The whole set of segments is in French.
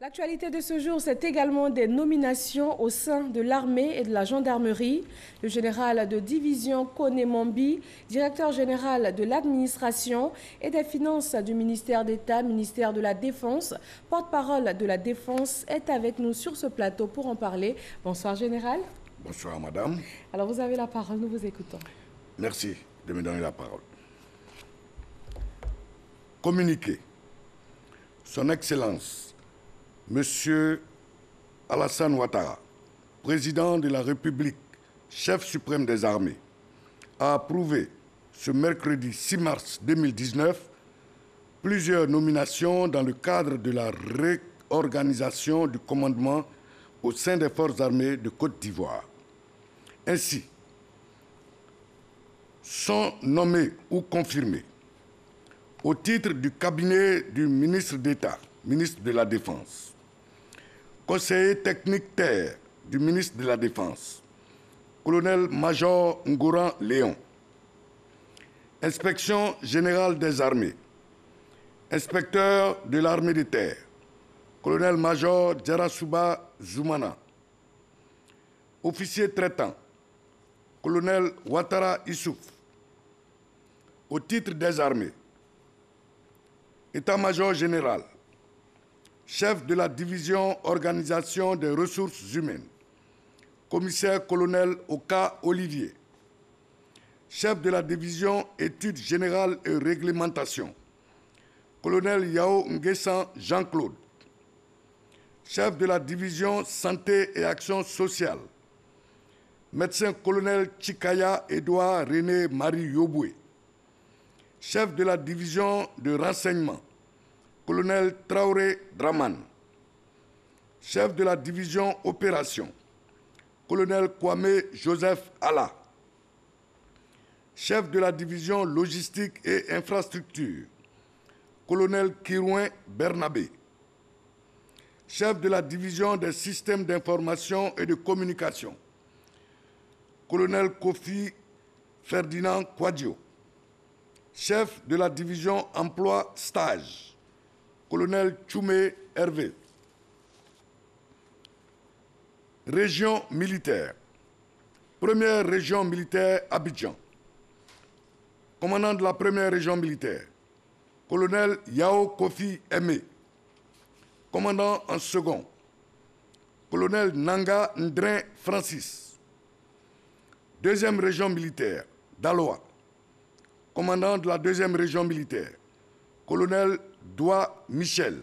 L'actualité de ce jour, c'est également des nominations au sein de l'armée et de la gendarmerie. Le général de division Kone Mombi, directeur général de l'administration et des finances du ministère d'État, ministère de la Défense, porte-parole de la Défense, est avec nous sur ce plateau pour en parler. Bonsoir, général. Bonsoir, madame. Alors, vous avez la parole, nous vous écoutons. Merci de me donner la parole. Communiqué. Son Excellence, Monsieur Alassane Ouattara, président de la République, chef suprême des armées, a approuvé ce mercredi 6 mars 2019 plusieurs nominations dans le cadre de la réorganisation du commandement au sein des forces armées de Côte d'Ivoire. Ainsi, sont nommés ou confirmés au titre du cabinet du ministre d'État, ministre de la Défense, conseiller technique terre du ministre de la Défense, colonel-major Ngoran Léon, inspection générale des armées, inspecteur de l'armée de terre, colonel-major Djarasuba Zoumana, officier traitant, colonel Ouattara Issouf, au titre des armées, état-major général, chef de la division organisation des ressources humaines, commissaire-colonel Oka Olivier, chef de la division études générales et réglementation, colonel Yao Nguessan Jean-Claude, chef de la division santé et action sociale, médecin-colonel Chikaya Edouard René Marie Yoboué, chef de la division de renseignement, colonel Traoré Draman, chef de la division opération, colonel Kwame Joseph Alla, chef de la division logistique et infrastructure, colonel Kirouin Bernabé, chef de la division des systèmes d'information et de communication, colonel Kofi Ferdinand Kwadjo, chef de la division emploi stage, colonel Tchoumé Hervé. Région militaire. Première région militaire Abidjan. Commandant de la première région militaire, colonel Yao Kofi Aimé. Commandant en second, colonel Nanga Ndrin Francis. Deuxième région militaire, Daloa. Commandant de la deuxième région militaire, colonel Doua Michel.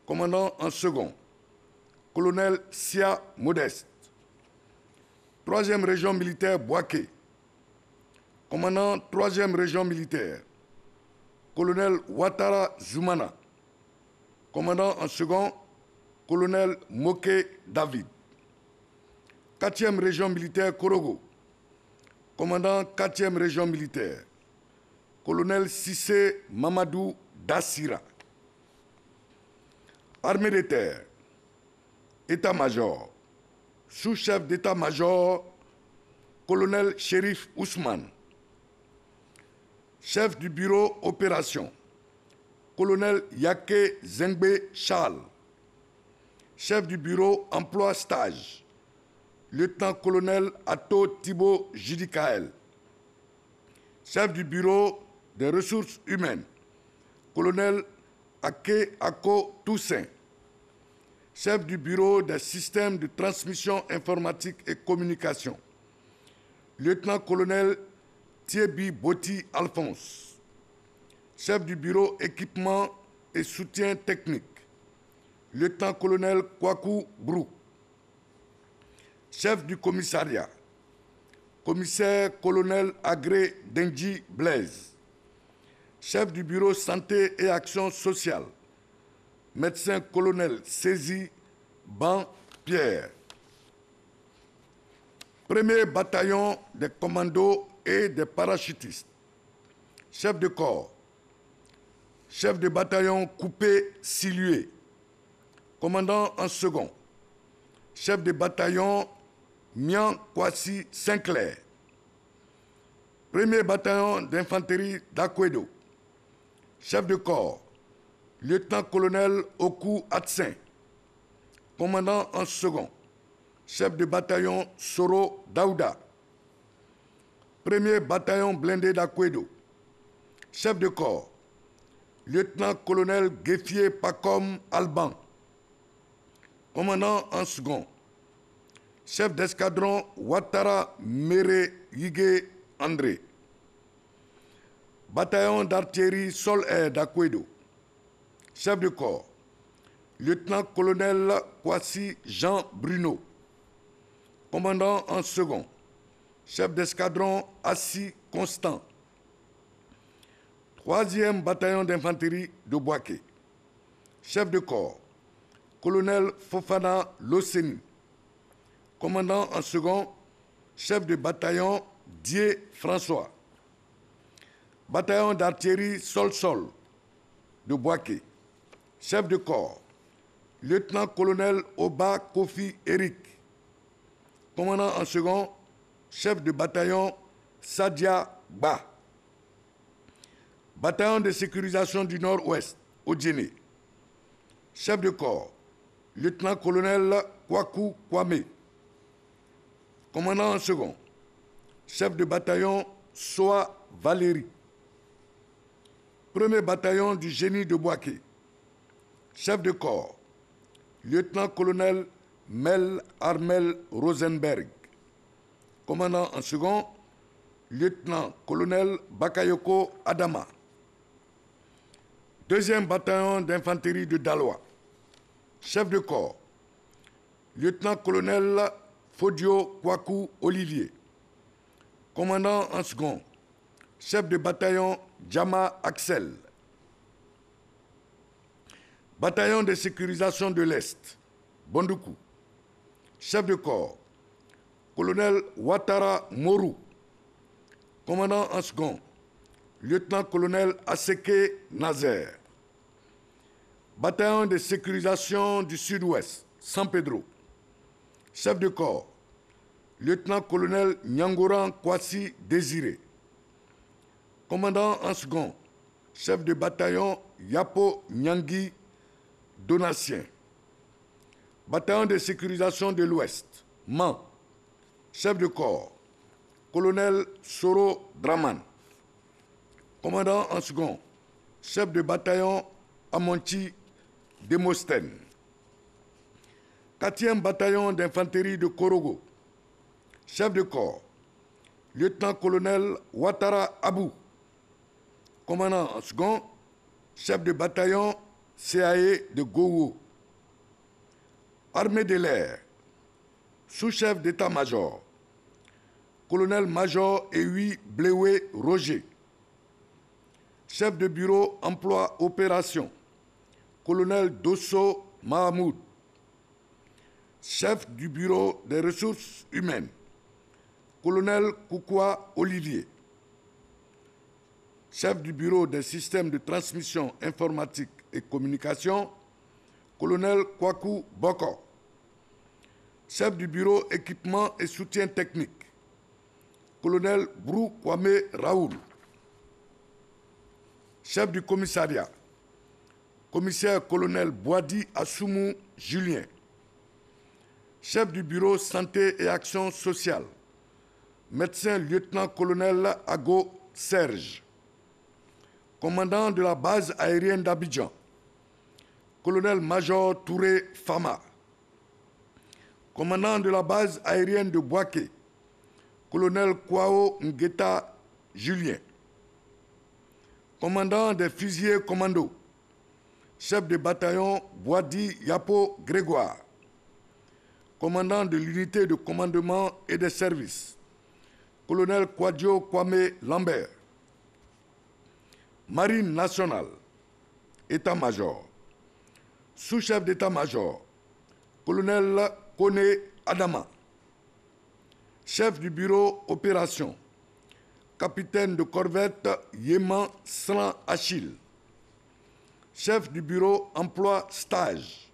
Commandant en second, colonel Sia Modeste. Troisième région militaire, Boaké. Commandant troisième région militaire, colonel Ouattara Zoumana. Commandant en second, colonel Moké David. Quatrième région militaire, Korogo. Commandant quatrième région militaire, colonel Sissé Mamadou Dassira. Armée de terre, état-major, sous-chef d'état-major, colonel Chérif Ousmane. Chef du bureau opération, colonel Yake Zengbe Charles. Chef du bureau emploi stage, lieutenant-colonel Ato Thibaut Jidikael. Chef du bureau des ressources humaines, colonel Ake Ako Toussaint. Chef du bureau des systèmes de transmission informatique et communication, lieutenant-colonel Thierry Boti Alphonse. Chef du bureau équipement et soutien technique, lieutenant-colonel Kwaku Brou. Chef du commissariat, commissaire-colonel Agré Denji Blaise. Chef du bureau santé et action sociale, médecin-colonel Saisi Ban Pierre. Premier bataillon des commandos et des parachutistes. Chef de corps, chef de bataillon Coupé Silué. Commandant en second, chef de bataillon Mian Kwasi Sinclair. Premier bataillon d'infanterie d'Akwedo. Chef de corps, lieutenant-colonel Oku Atsin. commandant en second, chef de bataillon Soro Daouda. Premier bataillon blindé d'Akwedo, chef de corps, lieutenant-colonel Gueffier Pacom Alban. Commandant en second, chef d'escadron Ouattara Mere Yige André. Bataillon d'artillerie sol-air d'Akwedo, chef de corps, lieutenant-colonel Kwasi Jean Bruno. Commandant en second, chef d'escadron Assis Constant. Troisième bataillon d'infanterie de Boaké, chef de corps, colonel Fofana Loseni. Commandant en second, chef de bataillon Dié François. Bataillon d'artillerie sol-sol de Boaké, chef de corps, lieutenant-colonel Oba Kofi Eric. Commandant en second, chef de bataillon Sadia Ba. Bataillon de sécurisation du Nord-Ouest, Odjene. Chef de corps, lieutenant-colonel Kwaku Kwame. Commandant en second, chef de bataillon Soa Valérie. Premier bataillon du génie de Boaké. Chef de corps, lieutenant-colonel Mel Armel Rosenberg. Commandant en second, lieutenant-colonel Bakayoko Adama. Deuxième bataillon d'infanterie de Daloa. Chef de corps, lieutenant-colonel Fodio Kwaku Olivier. Commandant en second, chef de bataillon Djama Axel. Bataillon de sécurisation de l'Est, Bondoukou. Chef de corps, colonel Ouattara Morou. Commandant en second, lieutenant-colonel Aseke Nazer. Bataillon de sécurisation du Sud-Ouest, San Pedro. Chef de corps, lieutenant-colonel Nyangoran Kwasi Désiré. Commandant en second, chef de bataillon Yapo Nyangui Donatien. Bataillon de sécurisation de l'Ouest, Man. Chef de corps, colonel Soro Draman. Commandant en second, chef de bataillon Amonti Demostène. 4e bataillon d'infanterie de Korogo. Chef de corps, lieutenant-colonel Ouattara Abou. Commandant en second, chef de bataillon CAE de Gowo. Armée de l'air, sous-chef d'état-major, colonel-major Ewi Blewe Roger. Chef de bureau emploi opération, colonel Dosso Mahmoud. Chef du bureau des ressources humaines, colonel Koukoua Olivier. Chef du bureau des systèmes de transmission informatique et communication, colonel Kwaku Boko. Chef du bureau équipement et soutien technique, colonel Brou Kwame Raoul. Chef du commissariat, commissaire-colonel Boadi Assoumou Julien. Chef du bureau santé et action sociale, médecin lieutenant-colonel Ago Serge. Commandant de la base aérienne d'Abidjan, colonel-major Touré Fama. Commandant de la base aérienne de Boaké, colonel Kwao Ngeta Julien. Commandant des fusiliers commando, chef de bataillon Boadi Yapo Grégoire. Commandant de l'unité de commandement et des services, colonel Kwadjo Kwame Lambert. Marine nationale, état-major, sous-chef d'état-major, colonel Kone Adama. Chef du bureau opération, capitaine de corvette Yéman Sran Achille. Chef du bureau emploi stage,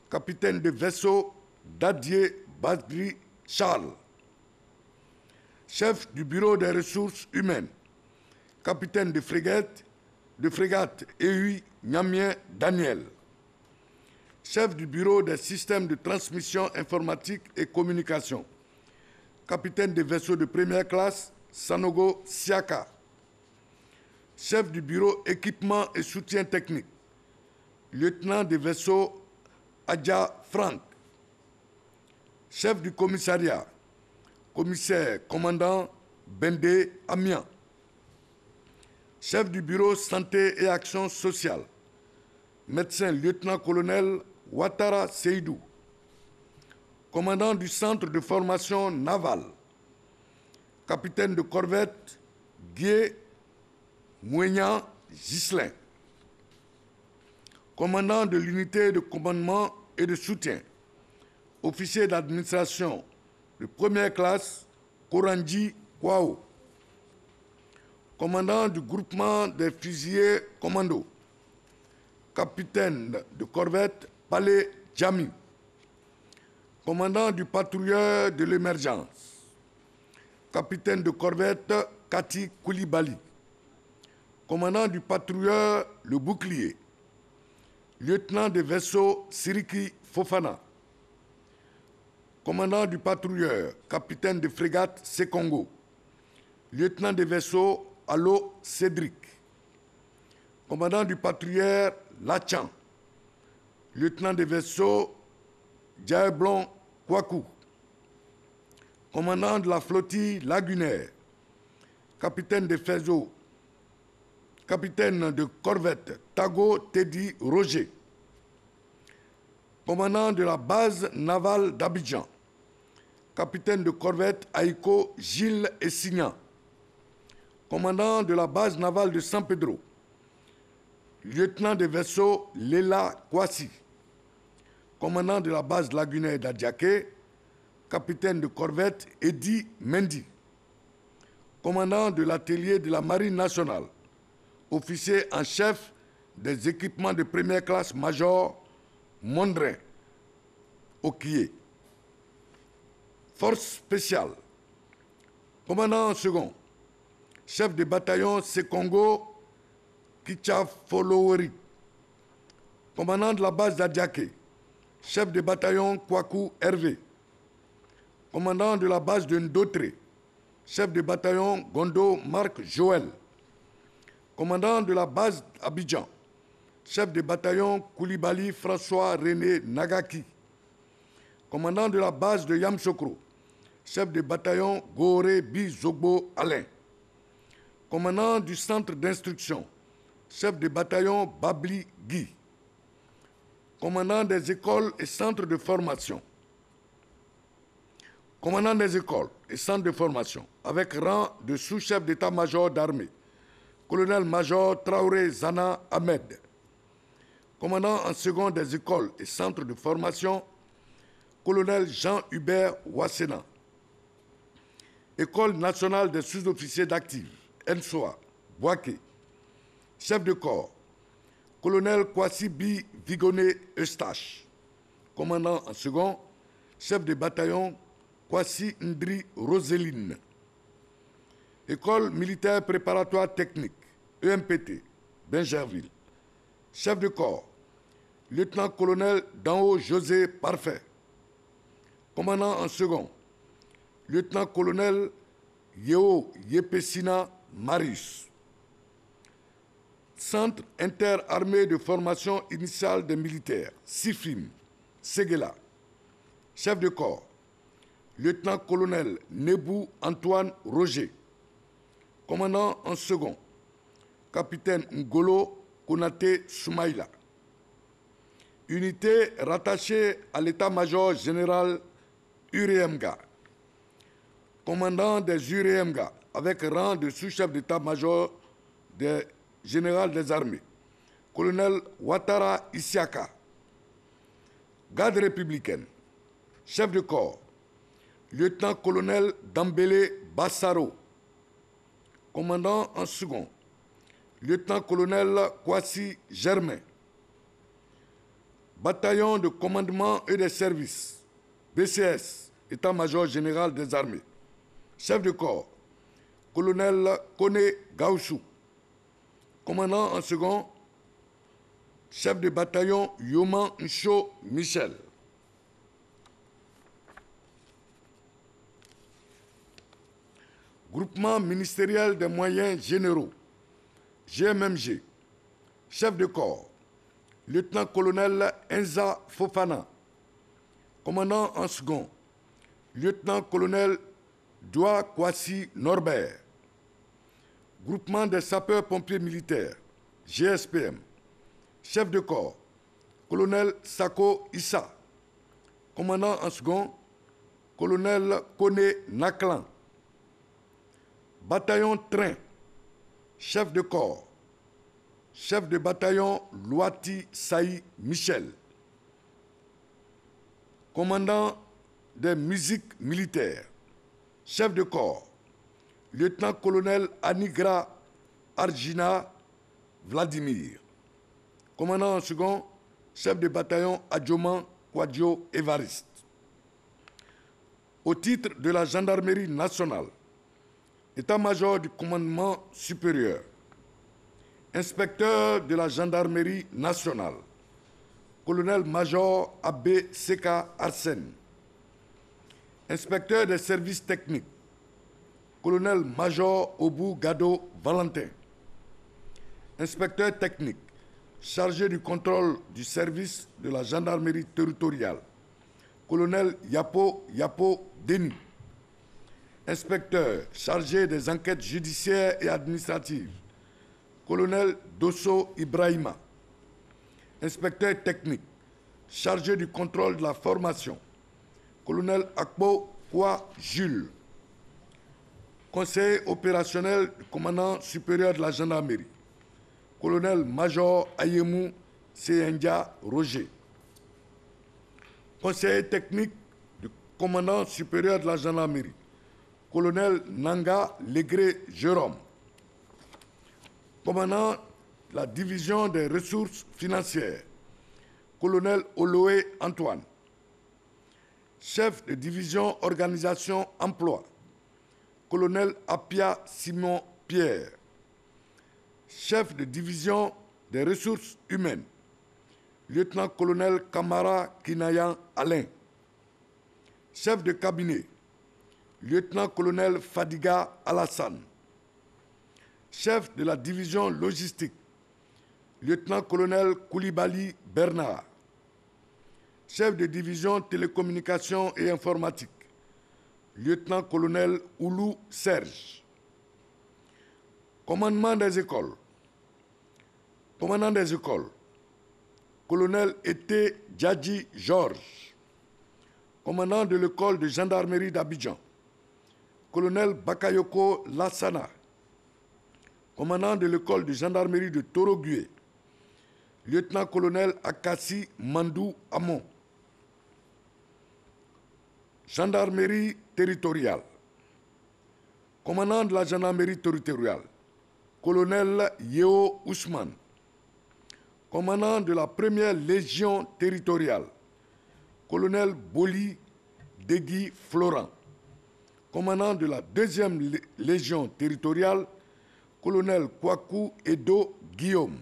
capitaine de vaisseau Dadier Badri Charles. Chef du bureau des ressources humaines, capitaine de frégate Ehui Nyamien Daniel. chef du bureau des systèmes de transmission informatique et communication, capitaine des vaisseaux de première classe, Sanogo Siaka, chef du bureau équipement et soutien technique, lieutenant des vaisseaux Adja Frank, chef du commissariat, commissaire commandant Bende Amian, chef du bureau santé et action sociale, médecin lieutenant-colonel Ouattara Seydou, commandant du centre de formation navale, capitaine de corvette Guy Mouignan Gislain, commandant de l'unité de commandement et de soutien, officier d'administration de première classe Koranji Kwao, commandant du groupement des fusiliers commando, capitaine de corvette Palais Djami, commandant du patrouilleur de l'émergence, capitaine de corvette Kati Koulibaly, commandant du patrouilleur Le Bouclier, lieutenant des vaisseaux Siriki Fofana, commandant du patrouilleur, capitaine de frégate Sekongo, lieutenant des vaisseaux Allo Cédric, commandant du patrouilleur Lachan, lieutenant des vaisseaux Diablon Kwaku, commandant de la flottille lagunaire, capitaine de faisceau, capitaine de corvette Tago Teddy Roger, commandant de la base navale d'Abidjan, capitaine de corvette Aïko Gilles Essignan, commandant de la base navale de San Pedro, lieutenant des vaisseaux Lela Kwasi, commandant de la base lagunaire d'Adiaké, capitaine de corvette Eddy Mendy, commandant de l'atelier de la Marine nationale, officier en chef des équipements de première classe Major Mondrin Okié. Force spéciale, commandant en second, chef de bataillon Sekongo Kichafoloweri, commandant de la base d'Adiaké, chef de bataillon Kwaku Hervé, commandant de la base de Ndotré, chef de bataillon Gondo Marc Joël, commandant de la base Abidjan, chef de bataillon Koulibaly François René Nagaki, commandant de la base de Yamsokro, chef de bataillon Goré Bizogbo Alain, commandant du centre d'instruction, chef de bataillon Babli Guy, commandant des écoles et centres de formation, commandant des écoles et centres de formation, avec rang de sous-chef d'état-major d'armée, colonel-major Traoré Zana Ahmed, commandant en second des écoles et centres de formation, colonel Jean-Hubert Wassena, École nationale des sous-officiers d'actifs, ENSOA, Boaké, chef de corps, colonel Kwasi Bi Vigoné Eustache, commandant en second, chef de bataillon Kwasi Ndri Roseline, École militaire préparatoire technique, EMPT, Bingerville, chef de corps, lieutenant-colonel Danho José Parfait, commandant en second, lieutenant-colonel Yeo Yepesina Marius, Centre interarmé de formation initiale des militaires, CIFIM, Séguéla, chef de corps, lieutenant-colonel Nebou Antoine Roger, commandant en second, capitaine Ngolo Konate Soumaïla, unité rattachée à l'état-major général UREMGA, commandant des UREMGA avec rang de sous-chef d'état-major général des armées, colonel Ouattara Isiaka, garde républicaine, chef de corps, lieutenant-colonel Dambélé Bassaro, commandant en second, lieutenant-colonel Kwasi Germain, bataillon de commandement et des services, BCS, état-major général des armées, chef de corps, colonel Kone Gaussou, commandant en second, chef de bataillon Yoman Ncho Michel. Groupement ministériel des moyens généraux, GMMG, chef de corps, lieutenant-colonel Enza Fofana, commandant en second, lieutenant-colonel Doua Kwasi Norbert, groupement des sapeurs-pompiers militaires, GSPM, chef de corps, colonel Sako Issa, commandant en second, colonel Kone Naklan, bataillon train, chef de corps, chef de bataillon Louati Saï Michel, commandant des musiques militaires, chef de corps, lieutenant-colonel Anigra Arjina Vladimir, commandant en second, chef de bataillon Adjoman Kwadjo Evariste. Au titre de la gendarmerie nationale, état-major du commandement supérieur, inspecteur de la gendarmerie nationale, colonel-major Abbé Seka Arsène, inspecteur des services techniques, colonel-major Obou Gado Valentin, inspecteur technique, chargé du contrôle du service de la gendarmerie territoriale, colonel Yapo Denis, inspecteur chargé des enquêtes judiciaires et administratives, colonel Dosso Ibrahima, inspecteur technique, chargé du contrôle de la formation, colonel Akbo Kwa Jules, conseiller opérationnel du commandant supérieur de la gendarmerie, colonel-major Ayemou Seyendia Roger, conseiller technique du commandant supérieur de la gendarmerie, colonel Nanga Legré Jérôme, commandant de la division des ressources financières, colonel Oloé Antoine, chef de division organisation emploi, colonel Apia Simon Pierre, chef de division des ressources humaines, lieutenant-colonel Kamara Kinayan Alain, chef de cabinet, lieutenant-colonel Fadiga Alassane, chef de la division logistique, lieutenant-colonel Koulibaly Bernard, chef de division télécommunications et informatique, lieutenant-colonel Oulou Serge. Commandement des écoles, commandant des écoles, colonel Été Djadji Georges, commandant de l'école de gendarmerie d'Abidjan, colonel Bakayoko Lassana, commandant de l'école de gendarmerie de Torogué, lieutenant-colonel Akassi Mandou Amon, gendarmerie territoriale, commandant de la gendarmerie territoriale, colonel Yeo Ousmane, commandant de la première légion territoriale, colonel Boli Degui Florent, commandant de la deuxième légion territoriale, colonel Kwaku Edo Guillaume,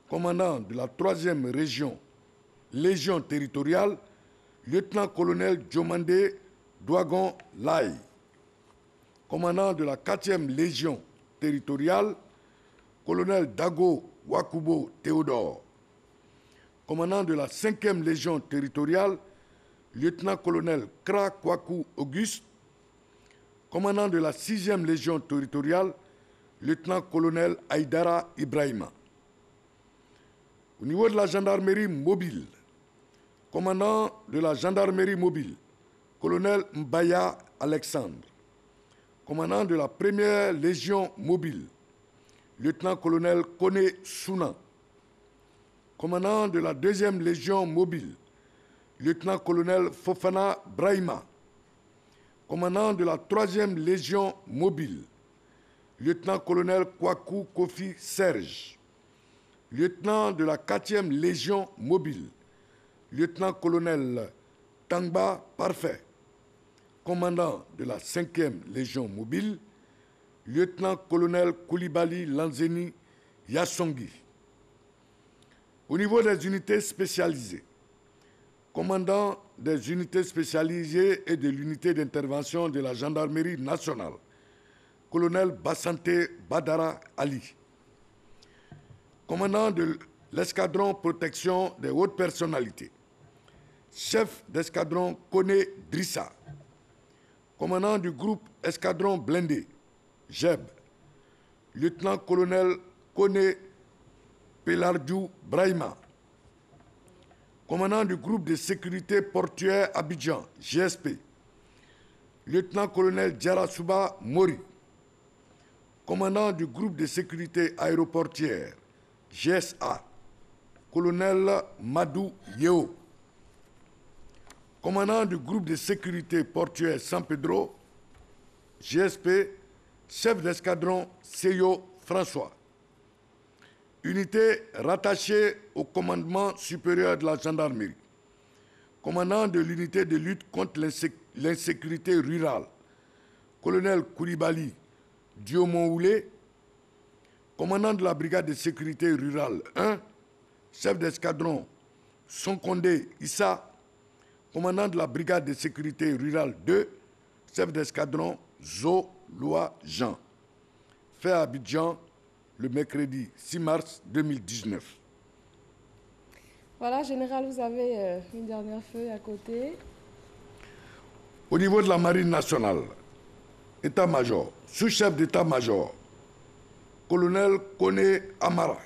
commandant de la troisième légion territoriale, lieutenant-colonel Djomande Douagon Lai, commandant de la 4e légion territoriale, colonel Dago Wakubo Théodore, commandant de la 5e légion territoriale, lieutenant-colonel Kra Kwaku Auguste, commandant de la 6e légion territoriale, lieutenant-colonel Aïdara Ibrahima. Au niveau de la gendarmerie mobile, commandant de la gendarmerie mobile, colonel Mbaya Alexandre, commandant de la première légion mobile, lieutenant-colonel Kone Souna, commandant de la 2e légion mobile, lieutenant-colonel Fofana Brahima, commandant de la 3e légion mobile, lieutenant-colonel Kwaku Kofi Serge, lieutenant de la 4e légion mobile, lieutenant-colonel Tangba Parfait, commandant de la 5e légion mobile, lieutenant-colonel Koulibaly Lanzeni Yassongi. Au niveau des unités spécialisées, commandant des unités spécialisées et de l'unité d'intervention de la gendarmerie nationale, colonel Bassante Badara Ali. Commandant de l'escadron protection des hautes personnalités, chef d'escadron Kone Drissa. Commandant du groupe escadron blindé, JEB, lieutenant-colonel Kone Pelardjou Brahima. Commandant du groupe de sécurité portuaire Abidjan, GSP, lieutenant-colonel Djarasuba Mori. Commandant du groupe de sécurité aéroportière, GSA, colonel Madou Yeo. Commandant du groupe de sécurité portuaire San Pedro, GSP, chef d'escadron Seyo François. Unité rattachée au commandement supérieur de la gendarmerie. Commandant de l'unité de lutte contre l'insécurité rurale, colonel Koulibaly Diomon-Oulé. Commandant de la brigade de sécurité rurale 1, chef d'escadron Sonkonde Issa. Commandant de la brigade de sécurité rurale 2, chef d'escadron Zo Loa Jean. Fait à Abidjan le mercredi 6 mars 2019. Voilà, Général, vous avez une dernière feuille à côté. Au niveau de la Marine nationale, État-major, sous-chef d'état-major, colonel Kone Amara.